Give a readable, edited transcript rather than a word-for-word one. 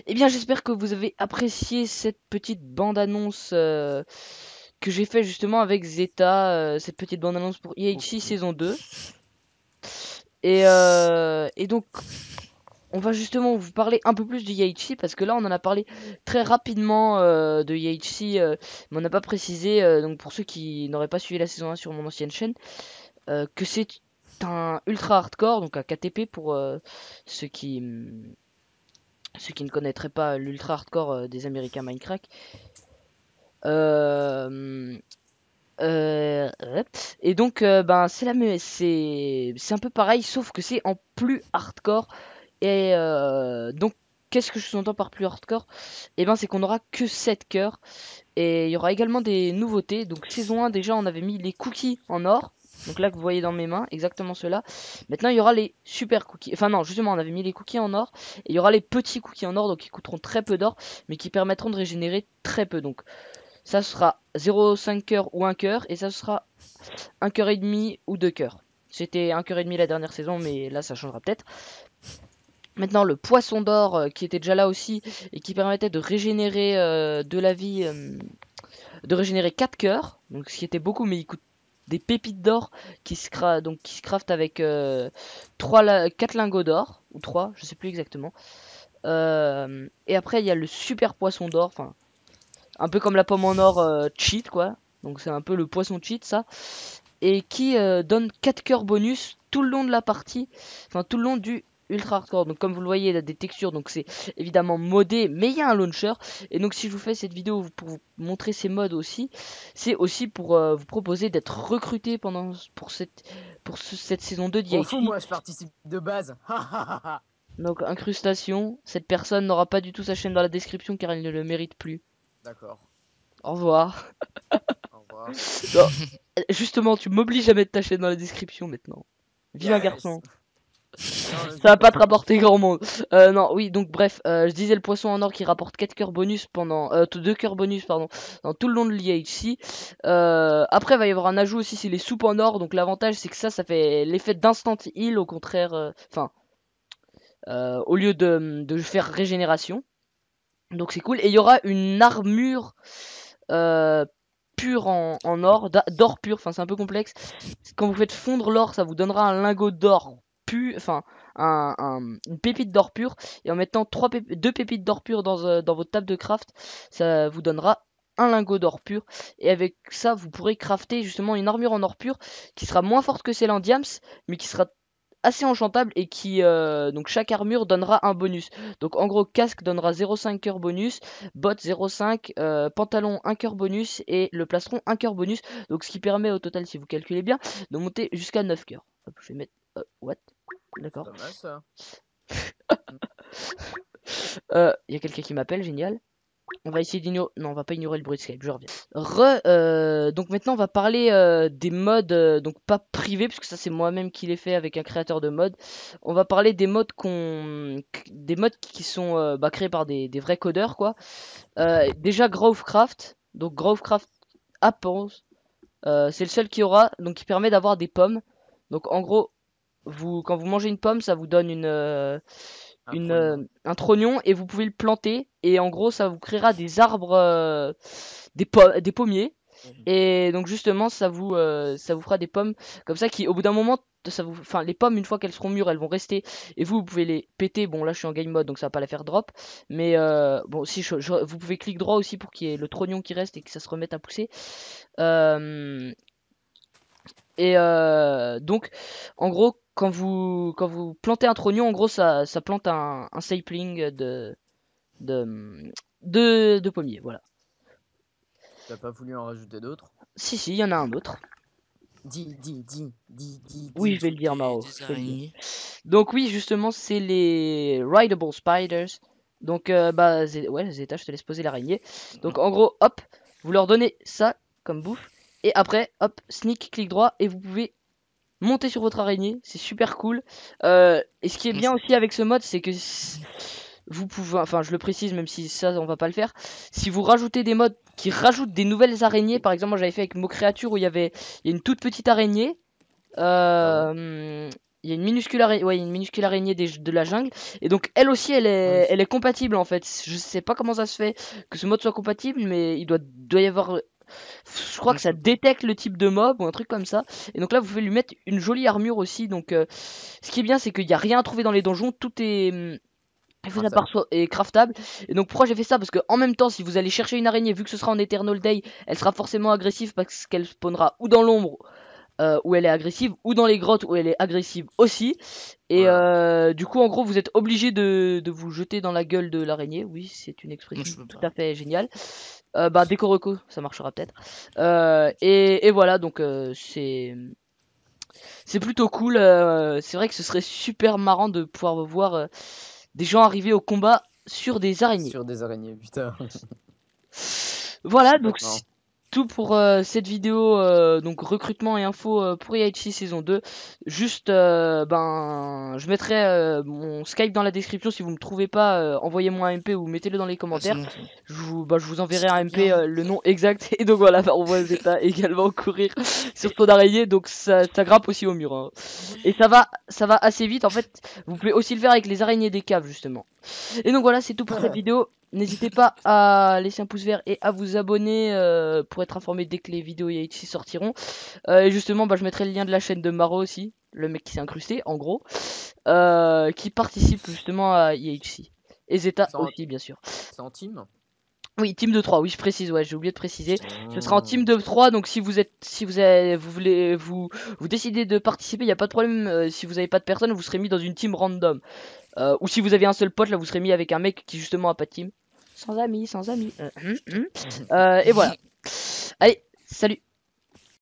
Eh bien, j'espère que vous avez apprécié cette petite bande-annonce que j'ai fait justement avec Zeta, cette petite bande-annonce pour IHC Ok. saison 2. Et donc, on va justement vous parler un peu plus de IHC parce que là, on en a parlé très rapidement de IHC, mais on n'a pas précisé, donc pour ceux qui n'auraient pas suivi la saison 1 sur mon ancienne chaîne, que c'est un ultra hardcore, donc un KTP pour ceux qui, ceux qui ne connaîtraient pas l'ultra hardcore des Américains Minecraft. Euh, et donc, ben, c'est la même, c'est un peu pareil, sauf que c'est en plus hardcore. Et donc, qu'est-ce que je sous-entends par plus hardcore? Et ben, c'est qu'on aura que 7 cœurs. Et il y aura également des nouveautés. Donc, saison 1, déjà, on avait mis les cookies en or. Donc là, que vous voyez dans mes mains, exactement cela. Maintenant, il y aura les super cookies. Enfin, non, justement, on avait mis les cookies en or. Et il y aura les petits cookies en or, donc qui coûteront très peu d'or, mais qui permettront de régénérer très peu. Donc, ça sera 0,5 cœur ou 1 cœur, et ça sera 1 cœur et demi ou 2 cœurs. C'était 1 cœur et demi la dernière saison, mais là ça changera peut-être. Maintenant le poisson d'or qui était déjà là aussi et qui permettait de régénérer de la vie, de régénérer 4 cœurs, donc ce qui était beaucoup, mais il coûte des pépites d'or donc, qui se craftent avec 4 lingots d'or, ou 3, je sais plus exactement. Et après il y a le super poisson d'or, enfin un peu comme la pomme en or cheat quoi. Donc c'est un peu le poisson cheat ça. Et qui donne 4 cœurs bonus tout le long de la partie, enfin tout le long du ultra hardcore. Donc comme vous le voyez, il y a des textures, donc c'est évidemment modé, mais il y a un launcher. Et donc si je vous fais cette vidéo pour vous montrer ces modes aussi, c'est aussi pour vous proposer d'être recruté cette saison 2 M'en fous, d'IHC. moi, je participe de base. Donc incrustation, cette personne n'aura pas du tout sa chaîne dans la description car elle ne le mérite plus. D'accord. Au revoir. Au revoir. Non, justement, tu m'obliges à mettre ta chaîne dans la description maintenant. Vilain Yes. garçon. Non, Ça va vas-y. pas te rapporter grand monde. Non, oui, donc bref, je disais le poisson en or qui rapporte 4 cœurs bonus pendant 2 cœurs bonus pardon, dans tout le long de l'IHC. Après, il va y avoir un ajout aussi, c'est les soupes en or. Donc l'avantage, c'est que ça fait l'effet d'instant heal au contraire, enfin, au lieu de faire régénération. Donc c'est cool. Et il y aura une armure euh, pure en or, d'or pur. Enfin, c'est un peu complexe. Quand vous faites fondre l'or, ça vous donnera un lingot d'or pur, enfin une pépite d'or pur. Et en mettant 2 pépites d'or pur dans votre table de craft, ça vous donnera un lingot d'or pur. Et avec ça, vous pourrez crafter justement une armure en or pur qui sera moins forte que celle en diams, mais qui sera assez enchantable et qui donc chaque armure donnera un bonus. Donc en gros casque donnera 0,5 cœur bonus, bottes 0,5, pantalon 1 cœur bonus et le plastron 1 cœur bonus. Donc ce qui permet au total si vous calculez bien de monter jusqu'à 9 cœurs. Hop, je vais mettre what? C'est D'accord. pas mal, ça. Mm. Il y a quelqu'un qui m'appelle, génial. On va essayer d'ignorer. Non, on va pas ignorer le bruit de Skype, je reviens. Donc maintenant, on va parler des modes, donc pas privés, parce que ça, c'est moi-même qui l'ai fait avec un créateur de mode. On va parler des modes des modes qui sont créés par des vrais codeurs, quoi. Déjà, Grovecraft. Donc, Grovecraft Apples, c'est le seul qui aura, donc qui permet d'avoir des pommes. Donc, en gros, quand vous mangez une pomme, ça vous donne Un trognon. un trognon et vous pouvez le planter et en gros ça vous créera des arbres, des pommiers Mhm. et donc justement ça vous fera des pommes comme ça qui au bout d'un moment enfin les pommes une fois qu'elles seront mûres elles vont rester et vous pouvez les péter. Bon là je suis en game mode donc ça va pas la faire drop, mais bon si vous pouvez clic droit aussi pour qu'il y ait le trognon qui reste et que ça se remette à pousser. Euh, donc, en gros, quand vous plantez un trognon, en gros, ça plante un sapling de, de pommier. Voilà. T'as pas voulu en rajouter d'autres? Si, si, il y en a un autre. Dis Oui, le je vais le truc dire, Mao. des Je vais le dire. araignées. Donc, oui, justement, c'est les Rideable Spiders. Donc, ouais, Zeta, je te laisse poser l'araignée. Donc, en gros, hop, vous leur donnez ça comme bouffe. Et après, hop, sneak, clic droit, et vous pouvez monter sur votre araignée, c'est super cool. Et ce qui est Moi, bien c'est aussi avec ce mode, c'est que vous pouvez, enfin je le précise même si ça on va pas le faire, si vous rajoutez des modes qui rajoutent des nouvelles araignées, par exemple moi j'avais fait avec Mo Créature où il y a une toute petite araignée, Ah ouais? euh, Il y a une minuscule araignée, ouais, il y a une minuscule araignée de la jungle. Et donc elle aussi, elle est compatible en fait. Je sais pas comment ça se fait que ce mode soit compatible, mais doit y avoir. Je crois que ça détecte le type de mob ou un truc comme ça. Et donc là, vous pouvez lui mettre une jolie armure aussi. Donc ce qui est bien, c'est qu'il n'y a rien à trouver dans les donjons. Tout est est craftable. Et donc pourquoi j'ai fait ça? Parce que en même temps, si vous allez chercher une araignée, vu que ce sera en Eternal Day, elle sera forcément agressive parce qu'elle spawnera ou dans l'ombre où elle est agressive, ou dans les grottes où elle est agressive aussi. Et du coup, en gros, vous êtes obligé de vous jeter dans la gueule de l'araignée. Oui, c'est une expression tout à fait géniale. Bah, Décoroco, ça marchera peut-être. Et voilà, donc c'est plutôt cool. C'est vrai que ce serait super marrant de pouvoir voir des gens arriver au combat sur des araignées. Sur des araignées, putain. Voilà, donc c'est tout pour cette vidéo, donc recrutement et info pour IHC saison 2. Juste, ben, je mettrai mon Skype dans la description. Si vous me trouvez pas, envoyez-moi un MP ou mettez-le dans les commentaires. Je vous enverrai un MP, le nom exact. Et donc voilà, on voit Zeta également courir sur son araignée, donc ça grimpe aussi au mur. Hein. Et ça va assez vite. En fait, vous pouvez aussi le faire avec les araignées des caves justement. Et donc voilà, c'est tout pour cette vidéo. N'hésitez pas à laisser un pouce vert et à vous abonner pour être informé dès que les vidéos IHC sortiront. Et justement, bah, je mettrai le lien de la chaîne de Maro aussi, le mec qui s'est incrusté, en gros, qui participe justement à IHC. Et Zeta aussi, bien sûr. C'est en team? Oui, team de 3, oui, je précise, ouais, j'ai oublié de préciser. Ce sera en team de 3, donc si vous décidez de participer, il n'y a pas de problème. Si vous n'avez pas de personne, vous serez mis dans une team random. Ou si vous avez un seul pote, là, vous serez mis avec un mec qui justement a pas de team. Sans amis, sans amis. Et voilà. Allez, salut.